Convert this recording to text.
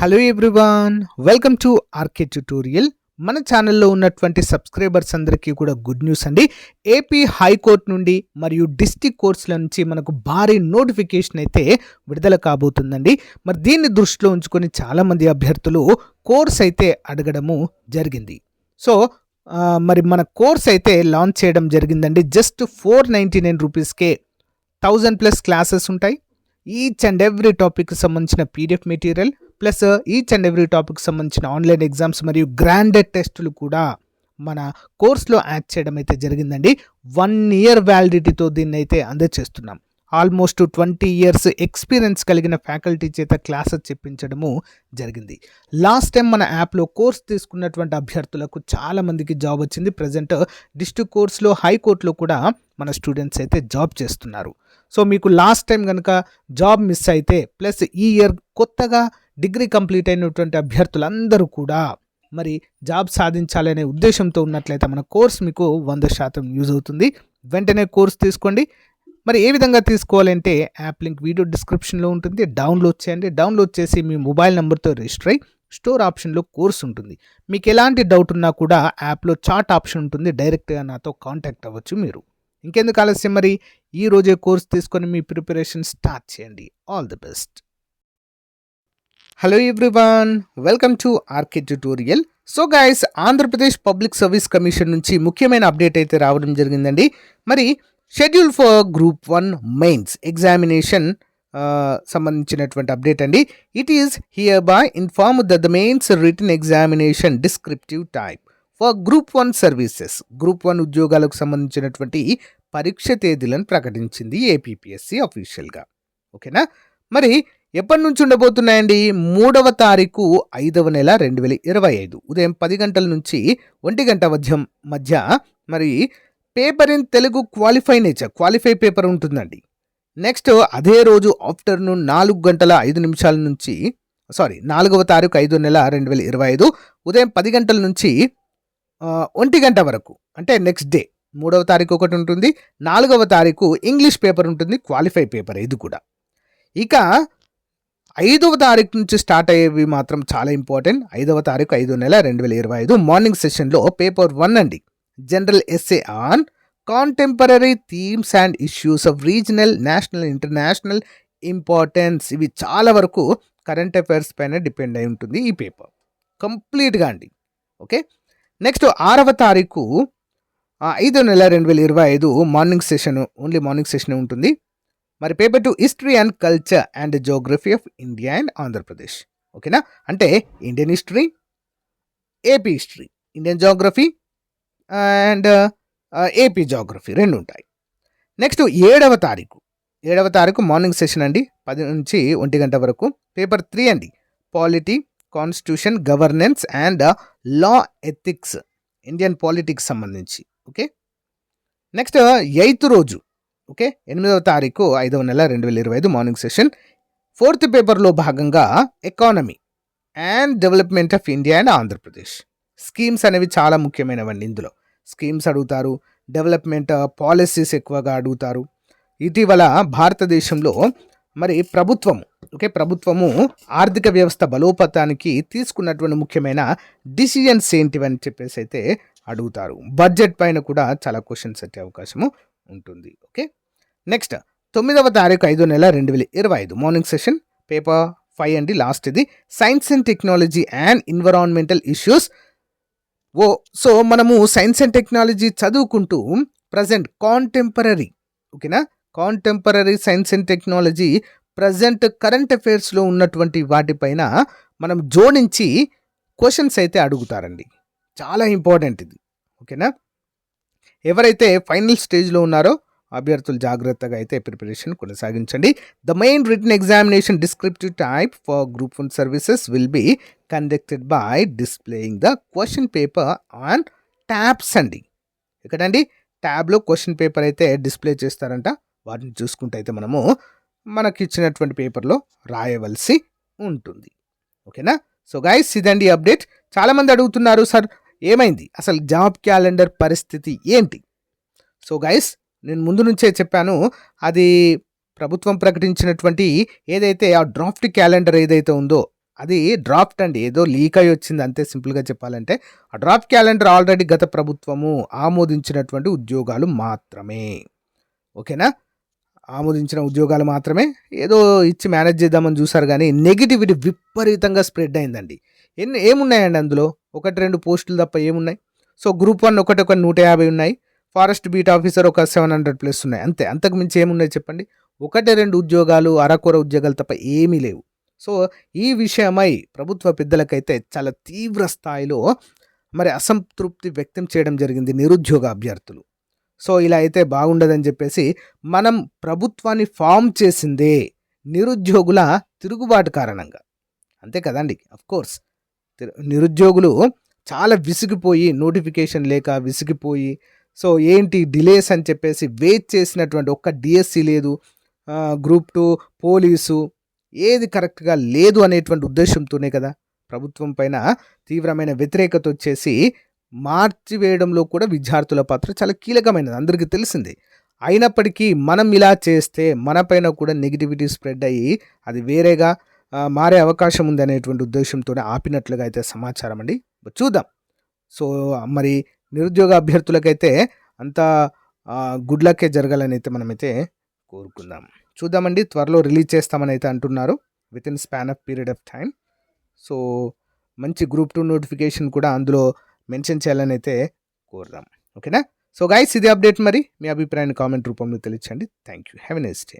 Hello everyone, welcome to RK tutorial. మన ఛానల్లో ఉన్నటువంటి సబ్స్క్రైబర్స్ అందరికీ కూడా గుడ్ న్యూస్ అండి. ఏపీ హైకోర్టు నుండి మరియు డిస్ట్రిక్ట్ కోర్ట్స్ల నుంచి మనకు భారీ నోటిఫికేషన్ అయితే విడుదల కాబోతుందండి. మరి దీన్ని దృష్టిలో ఉంచుకొని చాలామంది అభ్యర్థులు కోర్స్ అయితే అడగడము జరిగింది. సో మరి మన కోర్స్ అయితే లాంచ్ చేయడం జరిగిందండి. జస్ట్ 499 రూపీస్కే 1000+ క్లాసెస్ ఉంటాయి. ఈచ్ అండ్ ఎవ్రీ టాపిక్కి సంబంధించిన PDF material plus each and every topic సంబంధించిన ఆన్లైన్ ఎగ్జామ్స్ మరియు గ్రాండెడ్ టెస్టులు కూడా మన కోర్స్లో యాడ్ చేయడం అయితే జరిగిందండి. 1 year వ్యాలిడిటీతో దీన్ని అయితే అందజేస్తున్నాం. ఆల్మోస్ట్ 20 years ఎక్స్పీరియన్స్ కలిగిన ఫ్యాకల్టీ చేత క్లాసెస్ చెప్పించడము జరిగింది. లాస్ట్ టైం మన యాప్లో కోర్స్ తీసుకున్నటువంటి అభ్యర్థులకు చాలామందికి జాబ్ వచ్చింది. ప్రజెంట్ డిస్ట్రిక్ట్ కోర్స్లో హైకోర్టులో కూడా మన స్టూడెంట్స్ అయితే జాబ్ చేస్తున్నారు. సో మీకు లాస్ట్ టైం కనుక జాబ్ మిస్ అయితే ప్లస్ ఈ ఇయర్ కొత్తగా డిగ్రీ కంప్లీట్ అయినటువంటి అభ్యర్థులందరూ కూడా మరి జాబ్ సాధించాలనే ఉద్దేశంతో ఉన్నట్లయితే మన కోర్స్ మీకు 100% యూజ్ అవుతుంది. వెంటనే కోర్స్ తీసుకోండి. మరి ఏ విధంగా తీసుకోవాలంటే యాప్ లింక్ వీడియో డిస్క్రిప్షన్లో ఉంటుంది. డౌన్లోడ్ చేయండి. డౌన్లోడ్ చేసి మీ మొబైల్ నెంబర్తో రిజిస్టర్ అయ్యి స్టోర్ ఆప్షన్లో కోర్స్ ఉంటుంది. మీకు ఎలాంటి డౌట్ ఉన్నా కూడా యాప్లో చాట్ ఆప్షన్ ఉంటుంది. డైరెక్ట్గా నాతో కాంటాక్ట్ అవ్వచ్చు మీరు. ఇంకెందుకు ఆలస్యం, మరి ఈ రోజే కోర్స్ తీసుకొని మీ ప్రిపరేషన్ స్టార్ట్ చేయండి. All the best. Hello everyone, welcome to RK tutorial. So guys, Andhra Pradesh public service commission నుంచి ముఖ్యమైన అప్డేట్ అయితే రావడం జరిగిందండి. మరి schedule for group 1 mains examination సంబంధించినటువంటి అప్డేట్ అండి. It is hereby inform that the mains written examination descriptive type for group 1 services, group 1 ఉద్యోగాలకు సంబంధించినటువంటి పరీక్ష తేదీలను ప్రకటించింది ఏపీపీఎస్సీ అఫీషియల్గా. ఓకేనా? మరి ఎప్పటి నుంచి ఉండబోతున్నాయండి? 3వ తారీఖు 5వ నెల 2025 ఉదయం 10 గంటల నుంచి 1 గంట మధ్య మరి paper in Telugu qualify paper ఉంటుందండి. నెక్స్ట్ అదే రోజు ఆఫ్టర్నూన్ 4 గంటల 5 నిమిషాల నుంచి 4వ తారీఖు 5వ నెల 2025 ఉదయం 10 గంటల నుంచి 1 గంట వరకు, అంటే నెక్స్ట్ డే 3వ తారీఖు ఒకటి ఉంటుంది. 4వ తారీఖు ఇంగ్లీష్ పేపర్ ఉంటుంది, క్వాలిఫై పేపర్ ఇది కూడా. ఇక 5వ తారీఖు నుంచి స్టార్ట్ అయ్యేవి మాత్రం చాలా ఇంపార్టెంట్. 5వ తారీఖు 5వ నెల 2025 మార్నింగ్ సెషన్లో పేపర్ 1 అండి. General essay on contemporary themes and issues of regional, national, international importance. ఇవి చాలా వరకు కరెంట్ అఫైర్స్ పైన డిపెండ్ అయి ఉంటుంది ఈ పేపర్ కంప్లీట్గా అండి. ఓకే. నెక్స్ట్ 6వ తారీఖు 5వ నెల 2025 morning session, only morning session ఉంటుంది. మరి paper 2 history and culture and geography of India and Andhra Pradesh. ఓకేనా? అంటే Indian history, AP history, Indian geography and AP geography రెండు ఉంటాయి. నెక్స్ట్ 7వ తారీఖు మార్నింగ్ సెషన్ అండి, 10 నుంచి 1 గంట వరకు. పేపర్ 3 అండి, polity, constitution, governance and law ethics, Indian politics సంబంధించి. ఓకే. నెక్స్ట్ 8వ రోజు, ఓకే, 8వ తారీఖు 5వ నెల 2025 మార్నింగ్ సెషన్. 4th పేపర్లో భాగంగా economy and development of India and Andhra Pradesh. Schemes అనేవి చాలా ముఖ్యమైనవండి. ఇందులో స్కీమ్స్ అడుగుతారు, డెవలప్మెంట్ పాలసీస్ ఎక్కువగా అడుగుతారు. ఇటీవల భారతదేశంలో మరి ప్రభుత్వము ఆర్థిక వ్యవస్థ బలోపేతానికి తీసుకున్నటువంటి ముఖ్యమైన డిసిజన్స్ ఏంటివని చెప్పేసి అయితే అడుగుతారు. బడ్జెట్ పైన కూడా చాలా క్వశ్చన్స్ వచ్చే అవకాశము ఉంటుంది. ఓకే. నెక్స్ట్ 9వ తారీఖు 5వ నెల 2025 మార్నింగ్ సెషన్ పేపర్ 5 అండి, లాస్ట్ ఇది. Science and technology and environmental issues. So మనము సైన్స్ అండ్ టెక్నాలజీ చదువుకుంటూ ప్రజెంట్ కాంటెంపరీ, ఓకేనా, contemporary science and technology present current అఫైర్స్లో ఉన్నటువంటి వాటిపైన మనం జోడించి క్వశ్చన్స్ అయితే అడుగుతారండి. చాలా ఇంపార్టెంట్ ఇది. ఓకేనా? ఎవరైతే ఫైనల్ స్టేజ్లో ఉన్నారో అభ్యర్థులు జాగ్రత్తగా అయితే ప్రిపరేషన్ కొనసాగించండి. The main written examination descriptive type for group 1 services will be conducted by displaying the question paper on tabs అండి. ఎక్కడండి? ట్యాబ్లో క్వశ్చన్ పేపర్ అయితే డిస్ప్లే చేస్తారంట. వాటిని చూసుకుంటే అయితే మనకి ఇచ్చినటువంటి పేపర్లో రాయవలసి ఉంటుంది. ఓకేనా? సో గైస్, ఇదండి అప్డేట్. చాలామంది అడుగుతున్నారు, సార్ ఏమైంది, అసలు జాబ్ క్యాలెండర్ పరిస్థితి ఏంటి? సో గైస్, నేను ముందు నుంచే చెప్పాను, అది ప్రభుత్వం ప్రకటించినటువంటి ఏదైతే ఆ డ్రాఫ్ట్ క్యాలెండర్ ఏదైతే ఉందో అది డ్రాఫ్ట్ అండి. ఏదో లీక్ అయ్యి వచ్చింది అంతే సింపుల్‌గా చెప్పాలంటే. ఆ డ్రాఫ్ట్ క్యాలెండర్ ఆల్రెడీ గత ప్రభుత్వము ఆమోదించినటువంటి ఉద్యోగాలు మాత్రమే. ఓకేనా? ఆమోదించిన ఉద్యోగాలు మాత్రమే. ఏదో ఇచ్చి మేనేజ్ చేద్దామని చూసారు గానీ, నెగటివిటీ విపరీతంగా స్ప్రెడ్ అయిందండి. ఏమున్నాయండి అందులో? 1, 2 పోస్టులు తప్ప ఏమున్నాయి? సో, గ్రూప్ 1 ఒకటి 150 ఉన్నాయి. ఫారెస్ట్ బీట్ ఆఫీసర్ ఒక 700+ ఉన్నాయి. అంతే. అంతకు మించి ఏమున్నాయి చెప్పండి? 1, 2 ఉద్యోగాలు, అరకొర ఉద్యోగాలు తప్ప ఏమీ లేవు. సో, ఈ విషయమై ప్రభుత్వ పెద్దలకైతే చాలా తీవ్ర స్థాయిలో మరి అసంతృప్తి వ్యక్తం చేయడం జరిగింది నిరుద్యోగ అభ్యర్థులు. సో, ఇలా అయితే బాగుండదని చెప్పేసి మనం ప్రభుత్వాన్ని ఫార్మ్ చేసిందే నిరుద్యోగుల తిరుగుబాటు కారణంగా. అంతే కదండీ! ఆఫ్‌కోర్స్. నిరుద్యోగులు చాలా విసిగిపోయి నోటిఫికేషన్ లేక విసిగిపోయి సో, ఏంటి డిలేస్ అని చెప్పేసి వెయిట్ చేసినటువంటి ఒక్క డీఎస్సీ లేదు. గ్రూప్ 2 పోలీసు ఏది కరెక్ట్‌గా లేదు అనేటువంటి ఉద్దేశ్యంతోనే కదా! ప్రభుత్వం పైన తీవ్రమైన వ్యతిరేకత వచ్చేసి మార్చివేయడంలో కూడా విద్యార్థుల పాత్ర చాలా కీలకమైనది. అందరికీ తెలిసిందే. అయినప్పటికీ మనం ఇలా చేస్తే మన పైన కూడా నెగటివిటీ స్ప్రెడ్ అయ్యి అది వేరేగా మారే అవకాశం ఉందనేటువంటి ఉద్దేశంతోనే ఆపినట్లుగా అయితే సమాచారం అండి. చూద్దాం. సో, మరి నిరుద్యోగ అభ్యర్థులకైతే అంతా గుడ్ లక్కే జరగాలని అయితే మనమైతే కోరుకుందాం. చూద్దామండి. త్వరలో రిలీజ్ చేస్తామని అయితే అంటున్నారు. Within span of period of time. So, మంచి గ్రూప్ 2 నోటిఫికేషన్ కూడా అందులో మెన్షన్ చేయాలని అయితే కోరుదాం. ఓకేనా? సో, గైస్ ఇది అప్డేట్ మరి. మీ అభిప్రాయాన్ని కామెంట్ రూపంలో తెలియచేయండి. Thank you. Have a nice day.